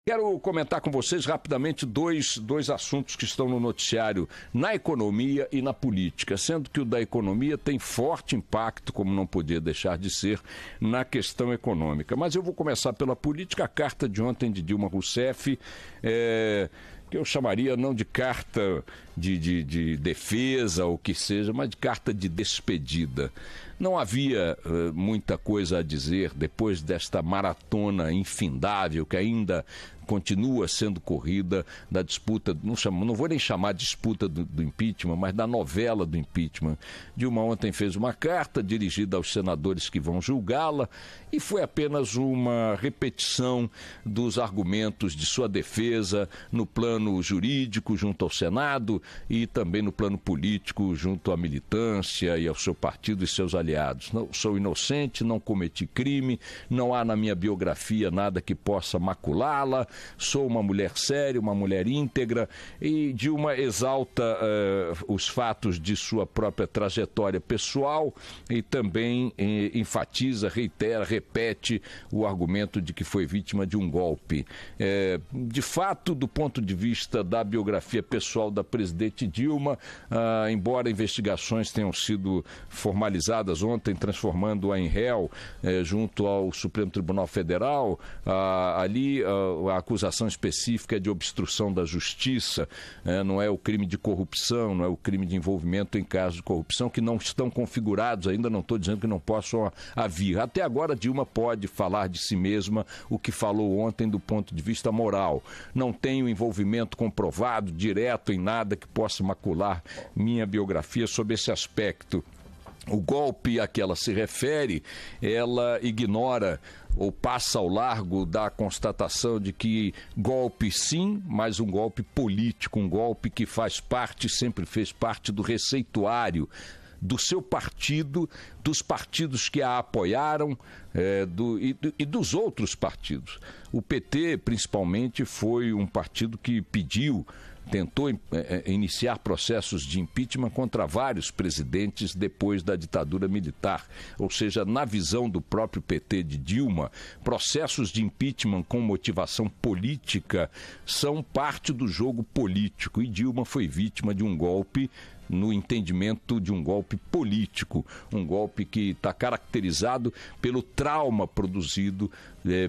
Quero comentar com vocês rapidamente dois assuntos que estão no noticiário, na economia e na política, sendo que o da economia tem forte impacto, como não podia deixar de ser, na questão econômica. Mas eu vou começar pela política. A carta de ontem de Dilma Rousseff, que eu chamaria não de carta de defesa ou que seja, mas de carta de despedida. Não havia muita coisa a dizer depois desta maratona infindável que ainda continua sendo corrida da disputa, não vou nem chamar de disputa do impeachment, mas da novela do impeachment. Dilma ontem fez uma carta dirigida aos senadores que vão julgá-la e foi apenas uma repetição dos argumentos de sua defesa no plano jurídico junto ao Senado e também no plano político junto à militância e ao seu partido e seus aliados. Não, sou inocente, não cometi crime, não há na minha biografia nada que possa maculá-la, sou uma mulher séria, uma mulher íntegra, e Dilma exalta os fatos de sua própria trajetória pessoal e também enfatiza, reitera, repete o argumento de que foi vítima de um golpe. De fato, do ponto de vista da biografia pessoal da presidente Dilma, embora investigações tenham sido formalizadas ontem, transformando-a em réu junto ao Supremo Tribunal Federal, ali a acusação específica é de obstrução da justiça, não é o crime de corrupção, não é o crime de envolvimento em casos de corrupção que não estão configurados ainda, não estou dizendo que não possam vir. Até agora Dilma pode falar de si mesma o que falou ontem do ponto de vista moral. Não tenho envolvimento comprovado, direto em nada que possa macular minha biografia sob esse aspecto. O golpe a que ela se refere, ela ignora ou passa ao largo da constatação de que golpe sim, mas um golpe político, um golpe que faz parte, sempre fez parte do receituário do seu partido, dos partidos que a apoiaram e dos outros partidos. O PT, principalmente, foi um partido que tentou iniciar processos de impeachment contra vários presidentes depois da ditadura militar. Ou seja, na visão do próprio PT de Dilma, processos de impeachment com motivação política são parte do jogo político. E Dilma foi vítima de um golpe, no entendimento de um golpe político, um golpe que está caracterizado pelo trauma produzido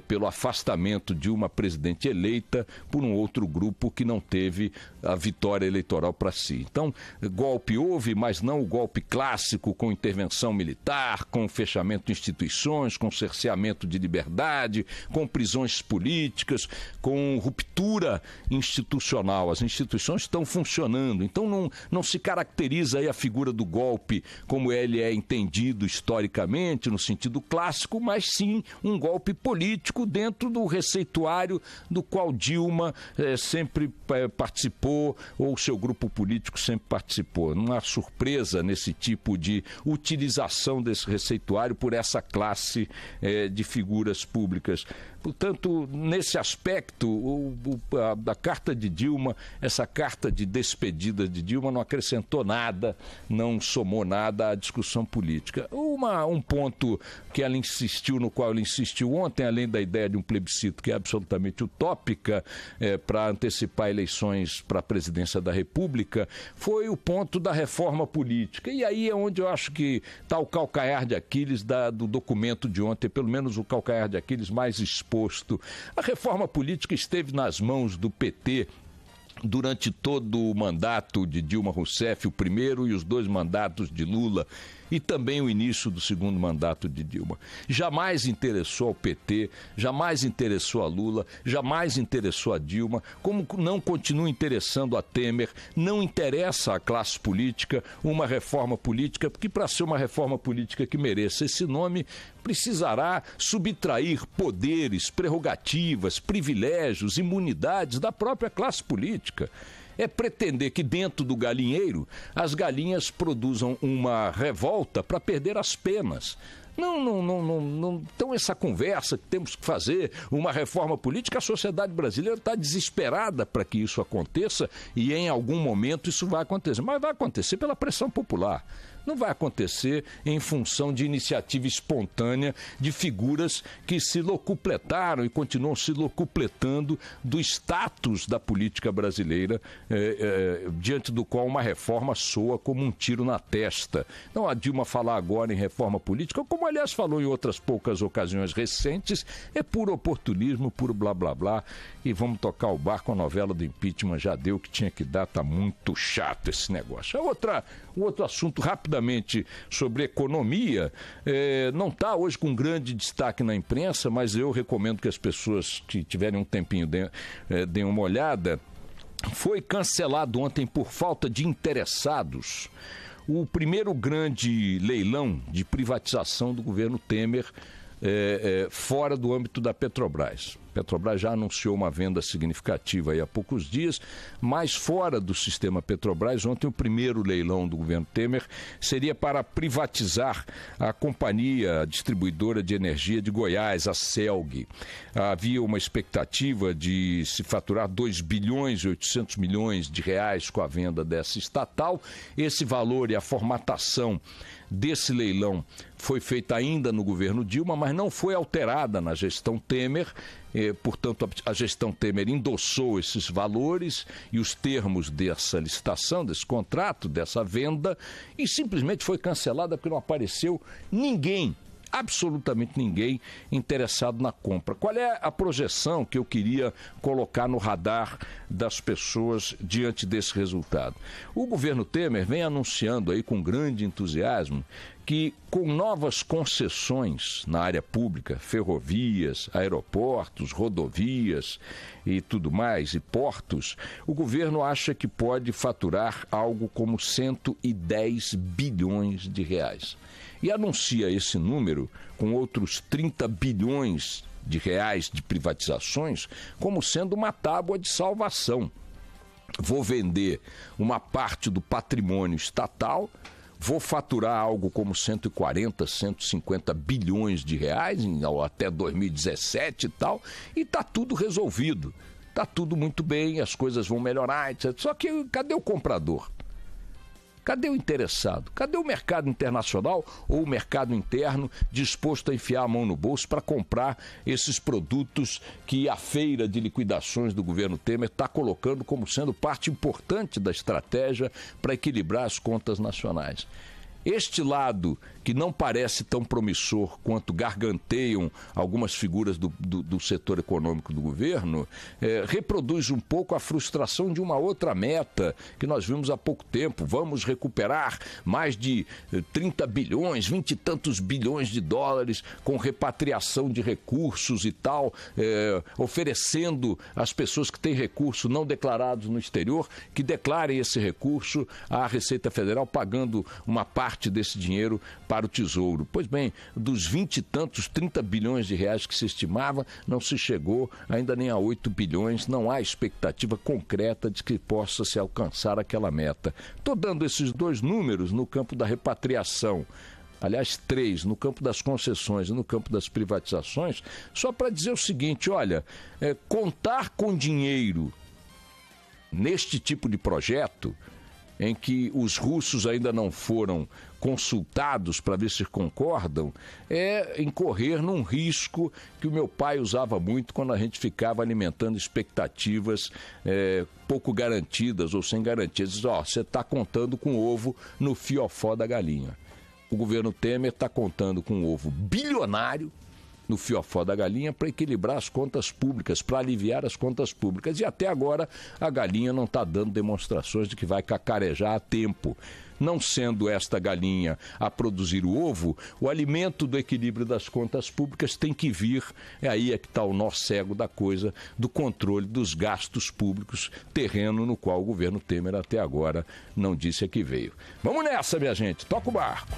pelo afastamento de uma presidente eleita por um outro grupo que não teve a vitória eleitoral para si. Então, golpe houve, mas não o golpe clássico com intervenção militar, com fechamento de instituições, com cerceamento de liberdade, com prisões políticas, com ruptura institucional. As instituições estão funcionando, então não se caracteriza aí a figura do golpe como ele é entendido historicamente, no sentido clássico, mas sim um golpe político dentro do receituário do qual Dilma sempre participou, ou seu grupo político sempre participou. Não há surpresa nesse tipo de utilização desse receituário por essa classe de figuras públicas. Portanto, nesse aspecto, a carta de Dilma, essa carta de despedida de Dilma não acrescentou nada, não somou nada à discussão política. Um ponto que ela insistiu, no qual ela insistiu ontem, além da ideia de um plebiscito que é absolutamente utópica para antecipar eleições para a presidência da República, foi o ponto da reforma política. E aí é onde eu acho que está o calcanhar de Aquiles do documento de ontem, pelo menos o calcanhar de Aquiles mais exposto. A reforma política esteve nas mãos do PT durante todo o mandato de Dilma Rousseff, o primeiro e os 2 mandatos de Lula, e também o início do segundo mandato de Dilma. Jamais interessou ao PT, jamais interessou a Lula, jamais interessou a Dilma, como não continua interessando a Temer, não interessa à classe política uma reforma política, porque para ser uma reforma política que mereça esse nome, precisará subtrair poderes, prerrogativas, privilégios, imunidades da própria classe política. É pretender que dentro do galinheiro as galinhas produzam uma revolta para perder as penas. Não. Então, essa conversa que temos que fazer, uma reforma política, a sociedade brasileira está desesperada para que isso aconteça e em algum momento isso vai acontecer. Mas vai acontecer pela pressão popular. Não vai acontecer em função de iniciativa espontânea de figuras que se locupletaram e continuam se locupletando do status da política brasileira, diante do qual uma reforma soa como um tiro na testa. Então, a Dilma falar agora em reforma política, como aliás falou em outras poucas ocasiões recentes, é puro oportunismo, puro blá blá blá, e vamos tocar o barco. A novela do impeachment já deu o que tinha que dar, tá muito chato esse negócio. Outro assunto rapidamente sobre economia, não está hoje com grande destaque na imprensa, mas eu recomendo que as pessoas que tiverem um tempinho deem uma olhada. Foi cancelado ontem por falta de interessados o primeiro grande leilão de privatização do governo Temer, fora do âmbito da Petrobras. A Petrobras já anunciou uma venda significativa aí há poucos dias, mas fora do sistema Petrobras, ontem o primeiro leilão do governo Temer seria para privatizar a companhia distribuidora de energia de Goiás, a CELG. Havia uma expectativa de se faturar 2 bilhões e 800 milhões de reais com a venda dessa estatal. Esse valor e a formatação desse leilão foi feita ainda no governo Dilma, mas não foi alterada na gestão Temer. Portanto, a gestão Temer endossou esses valores e os termos dessa licitação, desse contrato, dessa venda, e simplesmente foi cancelada porque não apareceu ninguém, absolutamente ninguém interessado na compra. Qual é a projeção que eu queria colocar no radar das pessoas diante desse resultado? O governo Temer vem anunciando aí com grande entusiasmo que com novas concessões na área pública, ferrovias, aeroportos, rodovias e tudo mais, e portos, o governo acha que pode faturar algo como 110 bilhões de reais. E anuncia esse número com outros 30 bilhões de reais de privatizações como sendo uma tábua de salvação. Vou vender uma parte do patrimônio estatal, vou faturar algo como 140, 150 bilhões de reais até 2017 e tal, e está tudo resolvido. Está tudo muito bem, as coisas vão melhorar, etc. Só que cadê o comprador? Cadê o interessado? Cadê o mercado internacional ou o mercado interno disposto a enfiar a mão no bolso para comprar esses produtos que a feira de liquidações do governo Temer está colocando como sendo parte importante da estratégia para equilibrar as contas nacionais? Este lado, que não parece tão promissor quanto garganteiam algumas figuras do setor econômico do governo, reproduz um pouco a frustração de uma outra meta que nós vimos há pouco tempo. Vamos recuperar mais de 30 bilhões, 20 e tantos bilhões de dólares com repatriação de recursos e tal, oferecendo às pessoas que têm recurso não declarados no exterior, que declarem esse recurso à Receita Federal, pagando uma parte desse dinheiro para o Tesouro. Pois bem, dos 20 e tantos, 30 bilhões de reais que se estimava, não se chegou ainda nem a 8 bilhões, não há expectativa concreta de que possa se alcançar aquela meta. Estou dando esses dois números no campo da repatriação, aliás, 3, no campo das concessões e no campo das privatizações, só para dizer o seguinte: olha, contar com dinheiro neste tipo de projeto, em que os russos ainda não foram consultados para ver se concordam, é incorrer num risco que o meu pai usava muito quando a gente ficava alimentando expectativas pouco garantidas ou sem garantias. Diz, você está contando com o ovo no fiofó da galinha. O governo Temer está contando com um ovo bilionário no fiofó da galinha para equilibrar as contas públicas, para aliviar as contas públicas. E até agora a galinha não está dando demonstrações de que vai cacarejar a tempo. Não sendo esta galinha a produzir o ovo, o alimento do equilíbrio das contas públicas tem que vir, aí é que está o nó cego da coisa, do controle dos gastos públicos, terreno no qual o governo Temer até agora não disse a que veio. Vamos nessa, minha gente, toca o barco.